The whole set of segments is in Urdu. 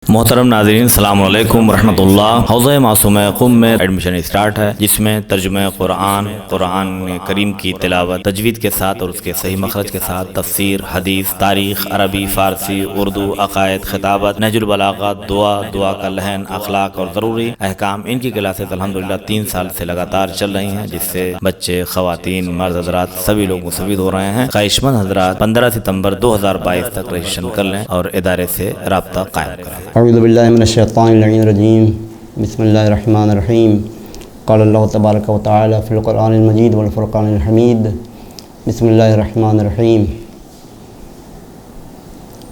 محترم ناظرین، السلام علیکم ورحمۃ اللہ۔ حوضہ معصومہ قم میں ایڈمیشن اسٹارٹ ہے، جس میں ترجمہ قرآن کریم کی تلاوت تجوید کے ساتھ اور اس کے صحیح مخرج کے ساتھ، تفسیر، حدیث، تاریخ، عربی، فارسی، اردو، عقائد، خطابت، نہج البلاغہ، دعا کا لحن، اخلاق اور ضروری احکام، ان کی کلاسز الحمدللہ 3 سال سے لگاتار چل رہی ہیں، جس سے بچے، خواتین، مرد حضرات سبھی لوگ مستفید ہو رہے ہیں۔ خواہش مند حضرات 15 ستمبر 2022 تک رجسٹریشن کر لیں اور ادارے سے رابطہ قائم کریں۔ اعوذ باللہ من الشیطان اللعین الرجیم، بسم اللہ الرحمن الرحیم۔ قال اللہ تبارک و تعالی فی القرآن المجید والفرقان الحمید، بسم اللہ الرحمن الرحیم۔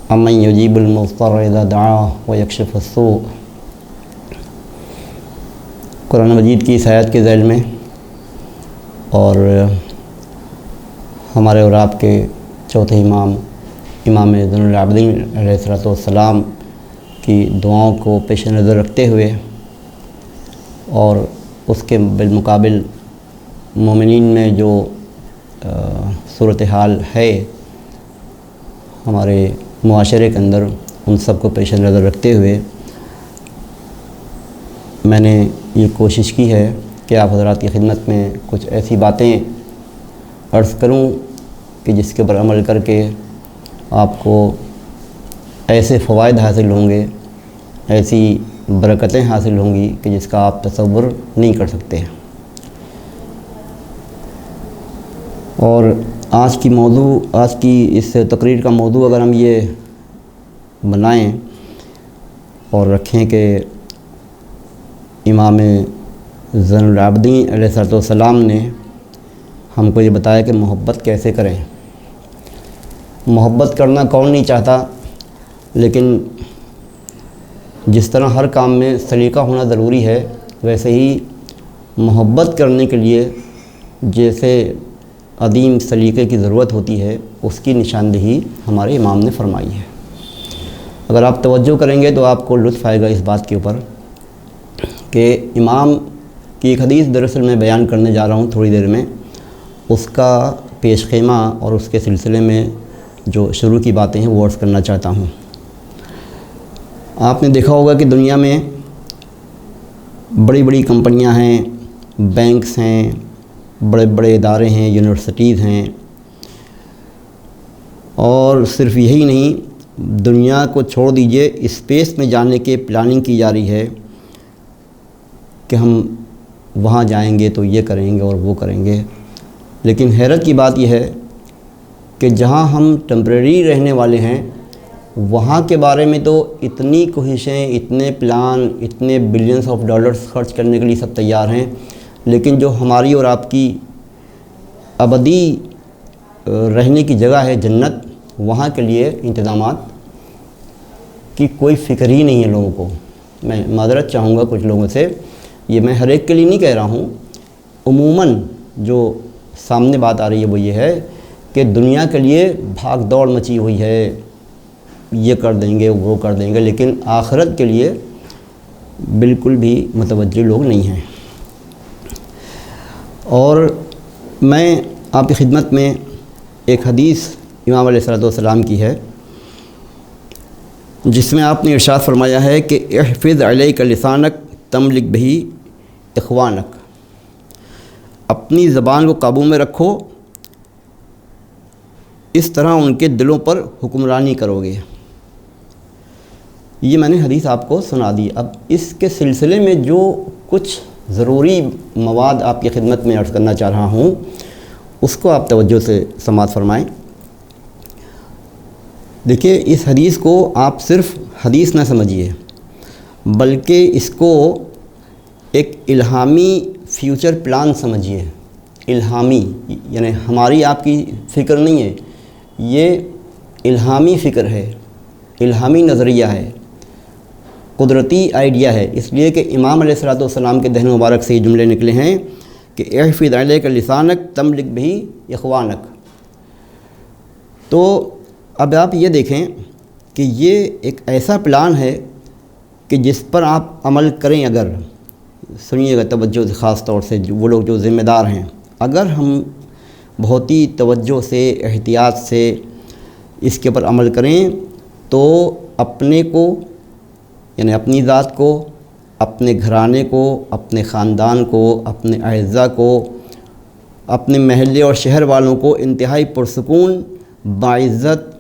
امن یجیب المضطر اذا دعاہ ویکشف السوء۔ قرآن مجید کی اس آیت کے ذیل میں اور ہمارے اور آپ کے چوتھے امام زین العابدین علیہ السلام کی دعاؤں کو پیش نظر رکھتے ہوئے اور اس کے بالمقابل مومنین میں جو صورتحال ہے ہمارے معاشرے کے اندر، ان سب کو پیش نظر رکھتے ہوئے میں نے یہ کوشش کی ہے کہ آپ حضرات کی خدمت میں کچھ ایسی باتیں عرض کروں کہ جس کے اوپر عمل کر کے آپ کو ایسے فوائد حاصل ہوں گے، ایسی برکتیں حاصل ہوں گی کہ جس کا آپ تصور نہیں کر سکتے۔ اور آج کی اس تقریر کا موضوع اگر ہم یہ بنائیں اور رکھیں کہ امام زین العابدین علیہ السلام نے ہم کو یہ بتایا کہ محبت کیسے کریں۔ محبت کرنا کون نہیں چاہتا، لیکن جس طرح ہر کام میں سلیقہ ہونا ضروری ہے، ویسے ہی محبت کرنے کے لیے جیسے عظیم سلیقے کی ضرورت ہوتی ہے، اس کی نشاندہی ہمارے امام نے فرمائی ہے۔ اگر آپ توجہ کریں گے تو آپ کو لطف آئے گا اس بات کے اوپر کہ امام کی ایک حدیث دراصل میں بیان کرنے جا رہا ہوں تھوڑی دیر میں، اس کا پیش خیمہ اور اس کے سلسلے میں جو شروع کی باتیں ہیں وہ عرض کرنا چاہتا ہوں۔ آپ نے دیکھا ہوگا کہ دنیا میں بڑی بڑی کمپنیاں ہیں، بینکس ہیں، بڑے بڑے ادارے ہیں، یونیورسٹیز ہیں، اور صرف یہی نہیں، دنیا کو چھوڑ دیجئے، اسپیس میں جانے کے پلاننگ کی جا رہی ہے کہ ہم وہاں جائیں گے تو یہ کریں گے اور وہ کریں گے۔ لیکن حیرت کی بات یہ ہے کہ جہاں ہم ٹیمپریری رہنے والے ہیں، وہاں کے بارے میں تو اتنی کوششیں، اتنے پلان، اتنے بلینس آف ڈالرز خرچ کرنے کے لیے سب تیار ہیں، لیکن جو ہماری اور آپ کی ابدی رہنے کی جگہ ہے جنت، وہاں کے لیے انتظامات کی کوئی فکر ہی نہیں ہے لوگوں کو۔ میں معذرت چاہوں گا کچھ لوگوں سے، یہ میں ہر ایک کے لیے نہیں کہہ رہا ہوں، عموماً جو سامنے بات آ رہی ہے وہ یہ ہے کہ دنیا کے لیے بھاگ دوڑ مچی ہوئی ہے، یہ کر دیں گے، وہ کر دیں گے، لیکن آخرت کے لیے بالکل بھی متوجہ لوگ نہیں ہیں۔ اور میں آپ کی خدمت میں ایک حدیث امام علیہ السلام کی ہے، جس میں آپ نے ارشاد فرمایا ہے کہ احفظ علیک لسانک تملک بہی اخوانک، اپنی زبان کو قابو میں رکھو، اس طرح ان کے دلوں پر حکمرانی کرو گے۔ یہ میں نے حدیث آپ کو سنا دی۔ اب اس کے سلسلے میں جو کچھ ضروری مواد آپ کی خدمت میں عرض کرنا چاہ رہا ہوں، اس کو آپ توجہ سے سماعت فرمائیں۔ دیکھیے، اس حدیث کو آپ صرف حدیث نہ سمجھیے، بلکہ اس کو ایک الہامی فیوچر پلان سمجھیے۔ الہامی یعنی ہماری آپ کی فکر نہیں ہے، یہ الہامی فکر ہے، الہامی نظریہ ہے، قدرتی آئیڈیا ہے۔ اس لیے کہ امام علیہ السلام کے دہن مبارک سے یہ جملے نکلے ہیں کہ احفظ علیک لسانک تملک بہی اخوانک۔ تو اب آپ یہ دیکھیں کہ یہ ایک ایسا پلان ہے کہ جس پر آپ عمل کریں، اگر سنیے گا توجہ سے، خاص طور سے وہ لوگ جو ذمہ دار ہیں، اگر ہم بہت ہی توجہ سے، احتیاط سے اس کے اوپر عمل کریں تو اپنے کو یعنی اپنی ذات کو، اپنے گھرانے کو، اپنے خاندان کو، اپنے اعزاء کو، اپنے محلے اور شہر والوں کو انتہائی پرسکون، باعزت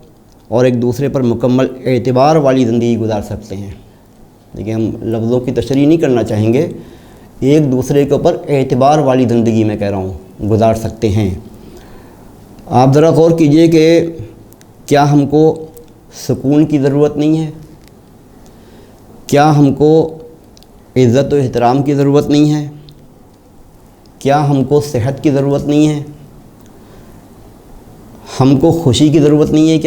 اور ایک دوسرے پر مکمل اعتبار والی زندگی گزار سکتے ہیں۔ لیکن ہم لفظوں کی تشریح نہیں کرنا چاہیں گے، ایک دوسرے کے اوپر اعتبار والی زندگی میں کہہ رہا ہوں گزار سکتے ہیں۔ آپ ذرا غور کیجئے کہ کیا ہم کو سکون کی ضرورت نہیں ہے؟ کیا ہم کو عزت و احترام کی ضرورت نہیں ہے؟ کیا ہم کو صحت کی ضرورت نہیں ہے؟ ہم کو خوشی کی ضرورت نہیں ہے؟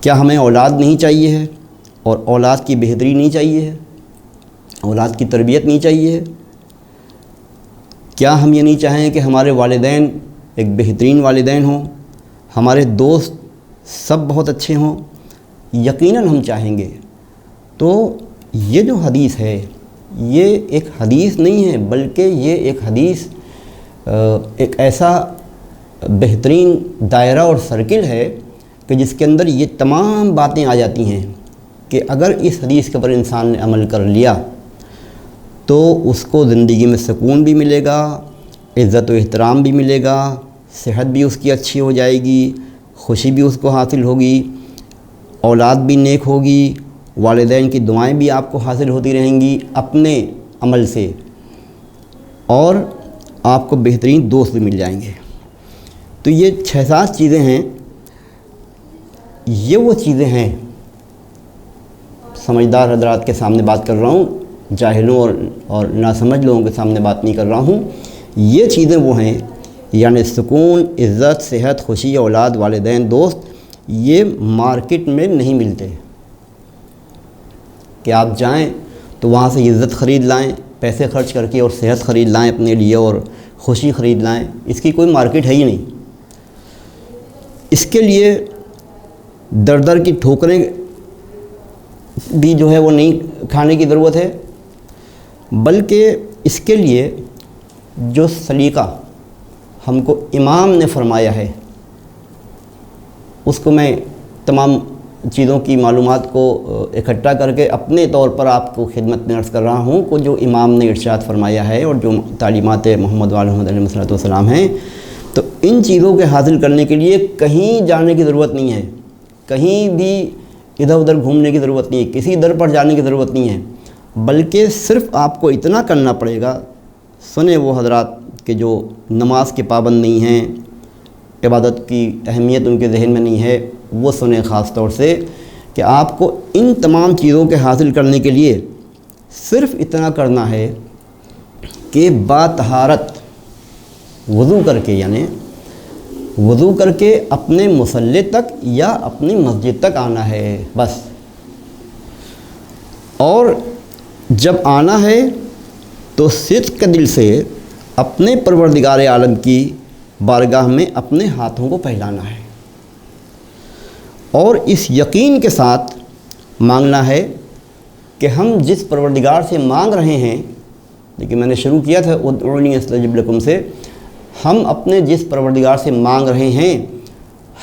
کیا ہمیں اولاد نہیں چاہیے ہے اور اولاد کی بہتری نہیں چاہیے ہے؟ اولاد کی تربیت نہیں چاہیے ہے؟ کیا ہم یہ نہیں چاہیں کہ ہمارے والدین ایک بہترین والدین ہوں، ہمارے دوست سب بہت اچھے ہوں؟ یقیناً ہم چاہیں گے۔ تو یہ جو حدیث ہے یہ ایک حدیث نہیں ہے، بلکہ یہ ایک حدیث ایک ایسا بہترین دائرہ اور سرکل ہے کہ جس کے اندر یہ تمام باتیں آ جاتی ہیں کہ اگر اس حدیث کے اوپر انسان نے عمل کر لیا تو اس کو زندگی میں سکون بھی ملے گا، عزت و احترام بھی ملے گا، صحت بھی اس کی اچھی ہو جائے گی، خوشی بھی اس کو حاصل ہوگی، اولاد بھی نیک ہوگی، والدین کی دعائیں بھی آپ کو حاصل ہوتی رہیں گی اپنے عمل سے، اور آپ کو بہترین دوست بھی مل جائیں گے۔ تو یہ 6-7 چیزیں ہیں، یہ وہ چیزیں ہیں، سمجھدار حضرات کے سامنے بات کر رہا ہوں، جاہلوں اور ناسمجھ لوگوں کے سامنے بات نہیں کر رہا ہوں۔ یہ چیزیں وہ ہیں، یعنی سکون، عزت، صحت، خوشی، اولاد، والدین، دوست، یہ مارکیٹ میں نہیں ملتے کہ آپ جائیں تو وہاں سے عزت خرید لائیں، پیسے خرچ کر کے، اور صحت خرید لائیں اپنے لیے، اور خوشی خرید لائیں۔ اس کی کوئی مارکیٹ ہے ہی نہیں۔ اس کے لیے در در کی ٹھوکریں بھی جو ہے وہ نہیں کھانے کی ضرورت ہے، بلکہ اس کے لیے جو سلیقہ ہم کو امام نے فرمایا ہے، اس کو میں تمام چیزوں کی معلومات کو اکٹھا کر کے اپنے طور پر آپ کو خدمت میں عرض کر رہا ہوں کہ جو امام نے ارشاد فرمایا ہے اور جو تعلیمات محمد علیہ السلام ہیں، تو ان چیزوں کے حاصل کرنے کے لیے کہیں جانے کی ضرورت نہیں ہے، کہیں بھی ادھر ادھر گھومنے کی ضرورت نہیں ہے، کسی در پر جانے کی ضرورت نہیں ہے، بلکہ صرف آپ کو اتنا کرنا پڑے گا۔ سنیں وہ حضرات کہ جو نماز کے پابند نہیں ہیں، عبادت کی اہمیت ان کے ذہن میں نہیں ہے، وہ سنیں خاص طور سے کہ آپ کو ان تمام چیزوں کے حاصل کرنے کے لیے صرف اتنا کرنا ہے کہ باطہارت وضو کر کے، یعنی وضو کر کے اپنے مصلی تک یا اپنی مسجد تک آنا ہے بس۔ اور جب آنا ہے تو صدق کے دل سے اپنے پروردگار عالم کی بارگاہ میں اپنے ہاتھوں کو پھیلانا ہے، اور اس یقین کے ساتھ مانگنا ہے کہ ہم جس پروردگار سے مانگ رہے ہیں، لیکن میں نے شروع کیا تھا ادعونی استجب لکم سے، ہم اپنے جس پروردگار سے مانگ رہے ہیں،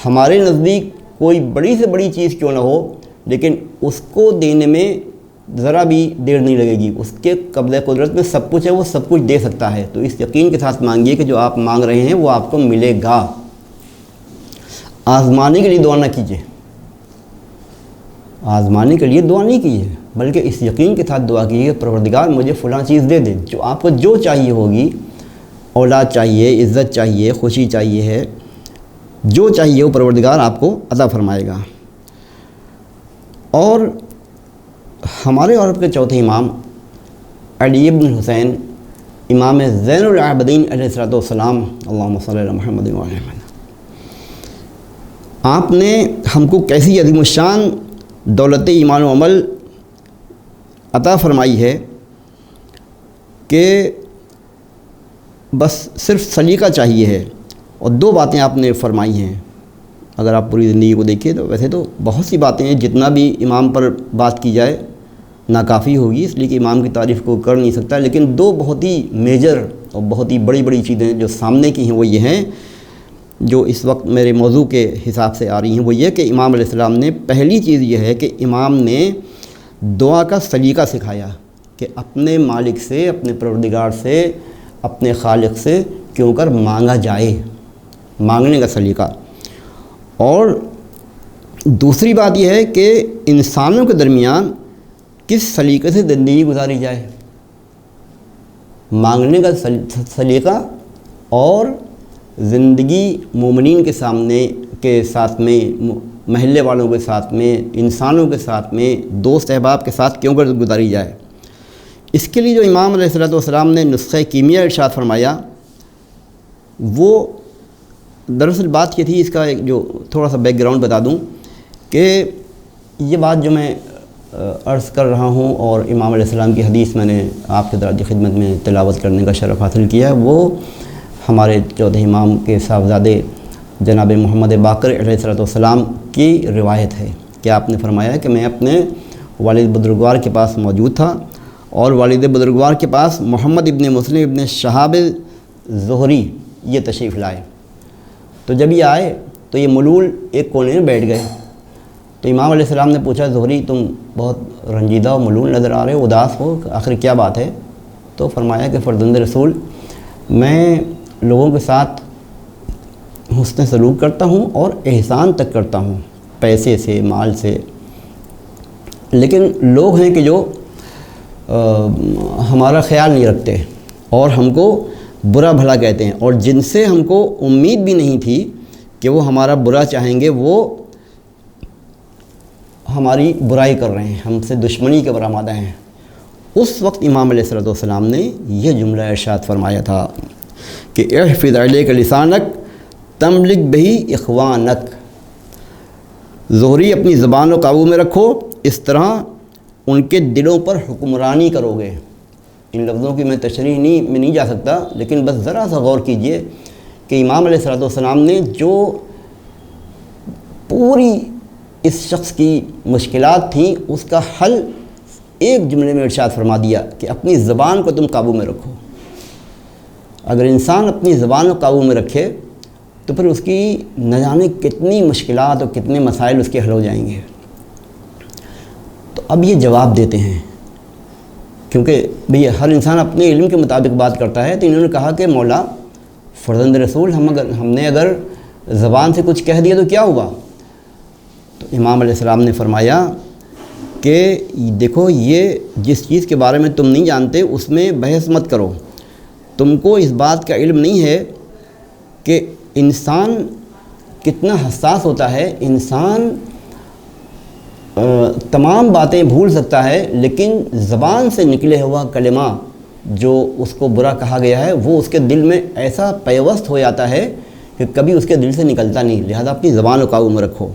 ہمارے نزدیک کوئی بڑی سے بڑی چیز کیوں نہ ہو، لیکن اس کو دینے میں ذرا بھی دیر نہیں لگے گی، اس کے قبضہ قدرت میں سب کچھ ہے، وہ سب کچھ دے سکتا ہے۔ تو اس یقین کے ساتھ مانگیے کہ جو آپ مانگ رہے ہیں وہ آپ کو ملے گا۔ آزمانے کے لیے دعا نہ کیجیے، آزمانے کے لیے دعا نہیں کیجیے، بلکہ اس یقین کے ساتھ دعا کیجیے کہ پروردگار مجھے فلاں چیز دے دے، جو آپ کو جو چاہیے ہوگی، اولاد چاہیے، عزت چاہیے، خوشی چاہیے ہے، جو چاہیے وہ پروردگار آپ کو عطا فرمائے گا۔ اور ہمارے عرب کے چوتھے امام علی بن حسین، امام زین العابدین علیہ السلام، اللہم صلی علی محمد و علی محمد، آپ نے ہم کو کیسی عظیم الشان دولت ایمان و عمل عطا فرمائی ہے کہ بس صرف سلیقہ چاہیے ہے، اور 2 باتیں آپ نے فرمائی ہیں۔ اگر آپ پوری زندگی کو دیکھیں تو ویسے تو بہت سی باتیں ہیں، جتنا بھی امام پر بات کی جائے ناکافی ہوگی، اس لیے کہ امام کی تعریف کو کر نہیں سکتا، لیکن 2 بہت ہی میجر اور بہت ہی بڑی بڑی چیزیں جو سامنے کی ہیں وہ یہ ہیں، جو اس وقت میرے موضوع کے حساب سے آ رہی ہیں، وہ یہ کہ امام علیہ السلام نے، پہلی چیز یہ ہے کہ امام نے دعا کا سلیقہ سکھایا کہ اپنے مالک سے، اپنے پروردگار سے، اپنے خالق سے کیوں کر مانگا جائے، مانگنے کا سلیقہ۔ اور دوسری بات یہ ہے کہ انسانوں کے درمیان کس سلیقے سے زندگی گزاری جائے، مانگنے کا سلیقہ اور زندگی مومنین کے سامنے کے ساتھ میں، محلے والوں کے ساتھ میں، انسانوں کے ساتھ میں، دوست احباب کے ساتھ کیوں کر گزاری جائے۔ اس کے لیے جو امام علیہ الصلوۃ والسلام نے نسخہ کیمیا ارشاد فرمایا، وہ دراصل بات یہ تھی، اس کا ایک جو تھوڑا سا بیک گراؤنڈ بتا دوں کہ یہ بات جو میں عرض کر رہا ہوں اور امام علیہ السلام کی حدیث میں نے آپ کے درجہ خدمت میں تلاوت کرنے کا شرف حاصل کیا ہے، وہ ہمارے چوتھے امام کے صاحبزادے جناب محمد باقر علیہ الصلوۃ والسلام کی روایت ہے کہ آپ نے فرمایا کہ میں اپنے والد بزرگوار کے پاس موجود تھا اور والد بزرگوار کے پاس محمد ابن مسلم ابن شہاب زہری یہ تشریف لائے۔ تو جب یہ آئے تو یہ ملول ایک کونے میں بیٹھ گئے۔ تو امام علیہ السلام نے پوچھا، زہری تم بہت رنجیدہ و ملول نظر آ رہے ہو، اداس ہو، آخر کیا بات ہے؟ تو فرمایا کہ فرزند رسول، میں لوگوں کے ساتھ حسن سلوک کرتا ہوں اور احسان تک کرتا ہوں، پیسے سے، مال سے، لیکن لوگ ہیں کہ جو ہمارا خیال نہیں رکھتے اور ہم کو برا بھلا کہتے ہیں، اور جن سے ہم کو امید بھی نہیں تھی کہ وہ ہمارا برا چاہیں گے، وہ ہماری برائی کر رہے ہیں، ہم سے دشمنی کے برآمدہ ہیں۔ اس وقت امام علیہ الصلوۃ والسلام نے یہ جملہ ارشاد فرمایا تھا کہ احفظ علیک لسانک تملک بہی اخوانک، زہری اپنی زبان و قابو میں رکھو، اس طرح ان کے دلوں پر حکمرانی کرو گے۔ ان لفظوں کی میں تشریح نہیں جا سکتا، لیکن بس ذرا سا غور کیجئے کہ امام علیہ الصلوۃ والسلام نے جو پوری اس شخص کی مشکلات تھیں اس کا حل ایک جملے میں ارشاد فرما دیا کہ اپنی زبان کو تم قابو میں رکھو۔ اگر انسان اپنی زبان کو قابو میں رکھے تو پھر اس کی نہ جانے کتنی مشکلات اور کتنے مسائل اس کے حل ہو جائیں گے۔ تو اب یہ جواب دیتے ہیں، کیونکہ بھئی ہر انسان اپنے علم کے مطابق بات کرتا ہے، تو انہوں نے کہا کہ مولا فرزند رسول، ہم نے اگر زبان سے کچھ کہہ دیا تو کیا ہوا؟ تو امام علیہ السلام نے فرمایا کہ دیکھو، یہ جس چیز کے بارے میں تم نہیں جانتے اس میں بحث مت کرو۔ تم کو اس بات کا علم نہیں ہے کہ انسان کتنا حساس ہوتا ہے، انسان تمام باتیں بھول سکتا ہے، لیکن زبان سے نکلے ہوا کلمہ جو اس کو برا کہا گیا ہے وہ اس کے دل میں ایسا پیوست ہو جاتا ہے کہ کبھی اس کے دل سے نکلتا نہیں، لہذا اپنی زبان کو قابو میں رکھو۔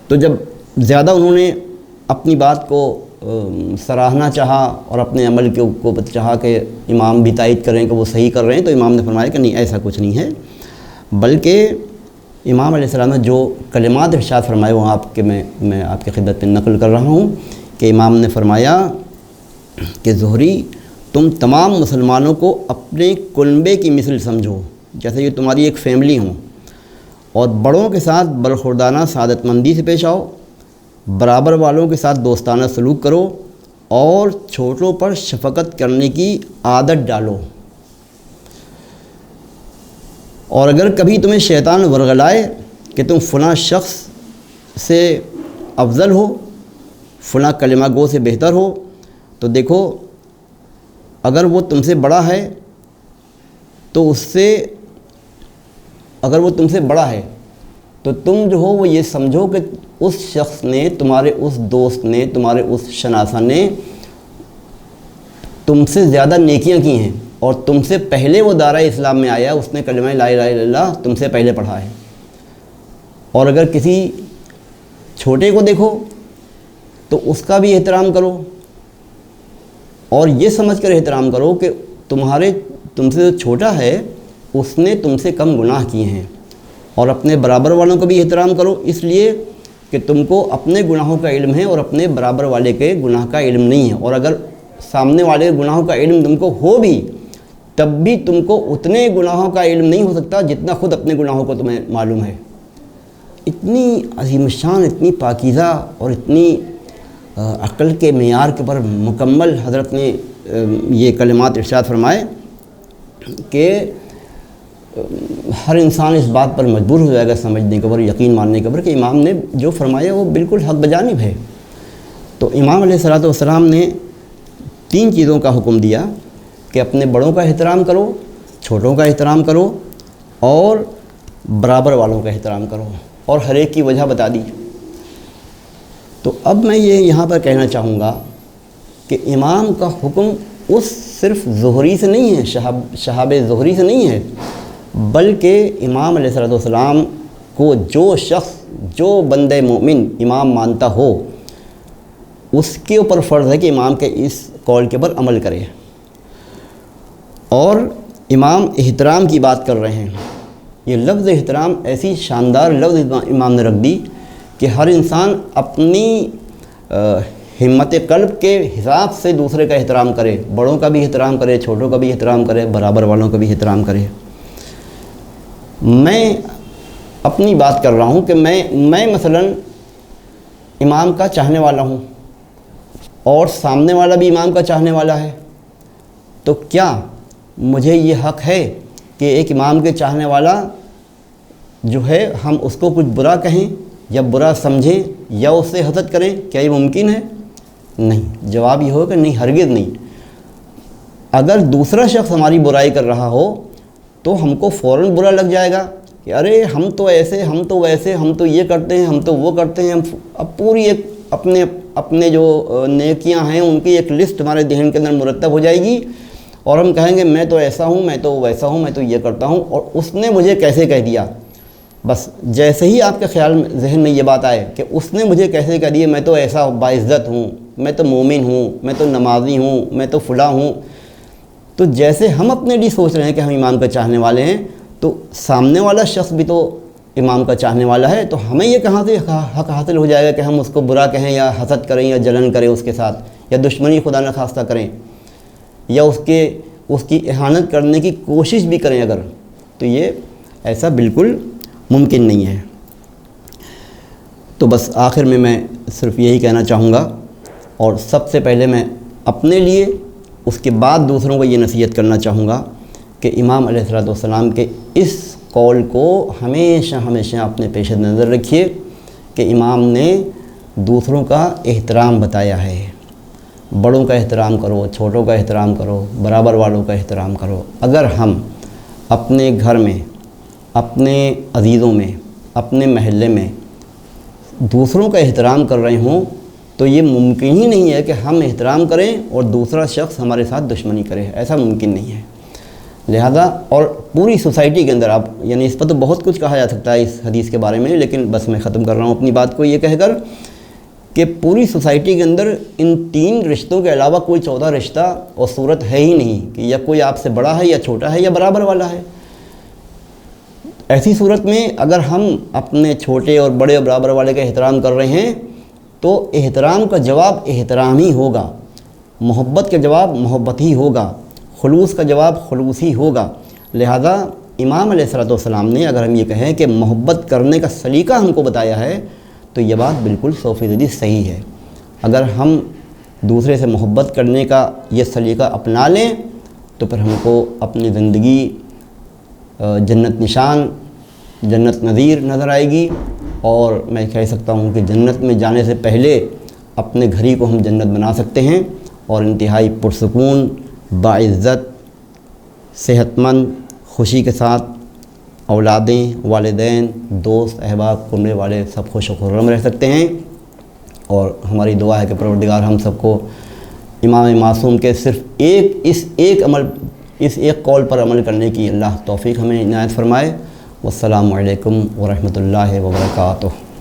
تو جب زیادہ انہوں نے اپنی بات کو سراہنا چاہا اور اپنے عمل کو چاہا کہ امام بھی تائید کریں کہ وہ صحیح کر رہے ہیں، تو امام نے فرمایا کہ نہیں، ایسا کچھ نہیں ہے، بلکہ امام علیہ السلام نے جو کلمات ارشاد فرمائے وہ میں آپ کی خدمت میں نقل کر رہا ہوں کہ امام نے فرمایا کہ زہری، تم تمام مسلمانوں کو اپنے کنبے کی مثل سمجھو، جیسے یہ تمہاری ایک فیملی ہوں، اور بڑوں کے ساتھ برخوردانہ سعادت مندی سے پیش آؤ، برابر والوں کے ساتھ دوستانہ سلوک کرو، اور چھوٹوں پر شفقت کرنے کی عادت ڈالو۔ اور اگر کبھی تمہیں شیطان ورغلائے کہ تم فلاں شخص سے افضل ہو، فلاں کلمہ گو سے بہتر ہو، تو دیکھو اگر وہ تم سے بڑا ہے تو اگر وہ تم سے بڑا ہے تو تم جو ہو وہ یہ سمجھو کہ اس شخص نے، تمہارے اس دوست نے، تمہارے اس شناسہ نے تم سے زیادہ نیکیاں کی ہیں، اور تم سے پہلے وہ دائرہ اسلام میں آیا، اس نے کلمہ لا الہ الا اللہ تم سے پہلے پڑھا ہے۔ اور اگر کسی چھوٹے کو دیکھو تو اس کا بھی احترام کرو، اور یہ سمجھ کر احترام کرو کہ تم سے جو چھوٹا ہے اس نے تم سے کم گناہ کیے ہیں۔ اور اپنے برابر والوں کو بھی احترام کرو، اس لیے کہ تم کو اپنے گناہوں کا علم ہے اور اپنے برابر والے کے گناہ کا علم نہیں ہے، اور اگر سامنے والے گناہوں کا علم تم کو ہو بھی تب بھی تم کو اتنے گناہوں کا علم نہیں ہو سکتا جتنا خود اپنے گناہوں کو تمہیں معلوم ہے۔ اتنی عظیم الشان، اتنی پاکیزہ اور اتنی عقل کے معیار کے پر مکمل حضرت نے یہ کلمات ارشاد فرمائے کہ ہر انسان اس بات پر مجبور ہو جائے گا سمجھنے کے اوپر، یقین ماننے کے اوپر کہ امام نے جو فرمایا وہ بالکل حق بجانب ہے۔ تو امام علیہ الصلوۃ والسلام نے 3 چیزوں کا حکم دیا کہ اپنے بڑوں کا احترام کرو، چھوٹوں کا احترام کرو اور برابر والوں کا احترام کرو، اور ہر ایک کی وجہ بتا دی۔ تو اب میں یہ یہاں پر کہنا چاہوں گا کہ امام کا حکم اس صرف ظہری سے نہیں ہے، شہاب ظہری سے نہیں ہے، بلکہ امام علیہ الصلوۃ والسلام کو جو شخص، جو بندہ مومن امام مانتا ہو، اس کے اوپر فرض ہے کہ امام کے اس قول کے اوپر عمل کرے۔ اور امام احترام کی بات کر رہے ہیں، یہ لفظ احترام ایسی شاندار لفظ امام نے رکھ دی کہ ہر انسان اپنی ہمت قلب کے حساب سے دوسرے کا احترام کرے، بڑوں کا بھی احترام کرے، چھوٹوں کا بھی احترام کرے، برابر والوں کا بھی احترام کرے۔ میں اپنی بات کر رہا ہوں کہ میں مثلاً امام کا چاہنے والا ہوں اور سامنے والا بھی امام کا چاہنے والا ہے، تو کیا مجھے یہ حق ہے کہ ایک امام کے چاہنے والا جو ہے ہم اس کو کچھ برا کہیں یا برا سمجھیں یا اس سے حسد کریں؟ کیا یہ ممکن ہے؟ نہیں۔ جواب یہ ہوگا کہ نہیں، ہرگز نہیں۔ اگر دوسرا شخص ہماری برائی کر رہا ہو تو ہم کو فوراً برا لگ جائے گا کہ ارے ہم تو ایسے، ہم تو ویسے، ہم تو یہ کرتے ہیں، ہم تو وہ کرتے ہیں۔ اب پوری ایک اپنے جو نیکیاں ہیں ان کی ایک لسٹ ہمارے ذہن کے اندر مرتب ہو جائے گی، اور ہم کہیں گے میں تو ایسا ہوں، میں تو ویسا ہوں، میں تو یہ کرتا ہوں، اور اس نے مجھے کیسے کہہ دیا۔ بس جیسے ہی آپ کے خیال میں، ذہن میں یہ بات آئے کہ اس نے مجھے کیسے کہہ دیا، میں تو ایسا باعزت ہوں، میں تو مومن ہوں، میں تو نمازی ہوں، میں تو فلاں ہوں، تو جیسے ہم اپنے لیے سوچ رہے ہیں کہ ہم امام کا چاہنے والے ہیں، تو سامنے والا شخص بھی تو امام کا چاہنے والا ہے، تو ہمیں یہ کہاں سے حق حاصل ہو جائے گا کہ ہم اس کو برا کہیں یا حسد کریں یا جلن کریں اس کے ساتھ، یا دشمنی خدا نخواستہ کریں، یا اس کی اہانت کرنے کی کوشش بھی کریں اگر، تو یہ ایسا بالکل ممکن نہیں ہے۔ تو بس آخر میں صرف یہی کہنا چاہوں گا، اور سب سے پہلے میں اپنے لیے، اس کے بعد دوسروں کو یہ نصیحت کرنا چاہوں گا کہ امام علیہ الصلوۃ والسلام کے اس قول کو ہمیشہ اپنے پیش نظر رکھیے کہ امام نے دوسروں کا احترام بتایا ہے۔ بڑوں کا احترام کرو، چھوٹوں کا احترام کرو، برابر والوں کا احترام کرو۔ اگر ہم اپنے گھر میں، اپنے عزیزوں میں، اپنے محلے میں دوسروں کا احترام کر رہے ہوں تو یہ ممکن ہی نہیں ہے کہ ہم احترام کریں اور دوسرا شخص ہمارے ساتھ دشمنی کرے، ایسا ممکن نہیں ہے۔ لہذا اور پوری سوسائٹی کے اندر آپ، یعنی اس پر تو بہت کچھ کہا جا سکتا ہے اس حدیث کے بارے میں، لیکن بس میں ختم کر رہا ہوں اپنی بات کو یہ کہہ کر کہ پوری سوسائٹی کے اندر ان 3 رشتوں کے علاوہ کوئی چوتھا رشتہ اور صورت ہے ہی نہیں کہ یا کوئی آپ سے بڑا ہے یا چھوٹا ہے یا برابر والا ہے۔ ایسی صورت میں اگر ہم اپنے چھوٹے اور بڑے اور برابر والے کا احترام کر رہے ہیں تو احترام کا جواب احترام ہی ہوگا، محبت کا جواب محبت ہی ہوگا، خلوص کا جواب خلوص ہی ہوگا۔ لہذا امام علیہ الصلوۃ والسلام نے اگر ہم یہ کہیں کہ محبت کرنے کا سلیقہ ہم کو بتایا ہے تو یہ بات بالکل 100% صحیح ہے۔ اگر ہم دوسرے سے محبت کرنے کا یہ سلیقہ اپنا لیں تو پھر ہم کو اپنی زندگی جنت نشان، جنت نظیر نظر آئے گی، اور میں کہہ سکتا ہوں کہ جنت میں جانے سے پہلے اپنے گھر ہی کو ہم جنت بنا سکتے ہیں، اور انتہائی پرسکون، باعزت، صحت مند، خوشی کے ساتھ اولادیں، والدین، دوست، احباب، کنبے والے سب خوش و خرم رہ سکتے ہیں۔ اور ہماری دعا ہے کہ پروردگار ہم سب کو امام معصوم کے صرف اس ایک قول پر عمل کرنے کی اللہ توفیق ہمیں عنایت فرمائے۔ والسلام علیکم ورحمۃ اللہ وبرکاتہ۔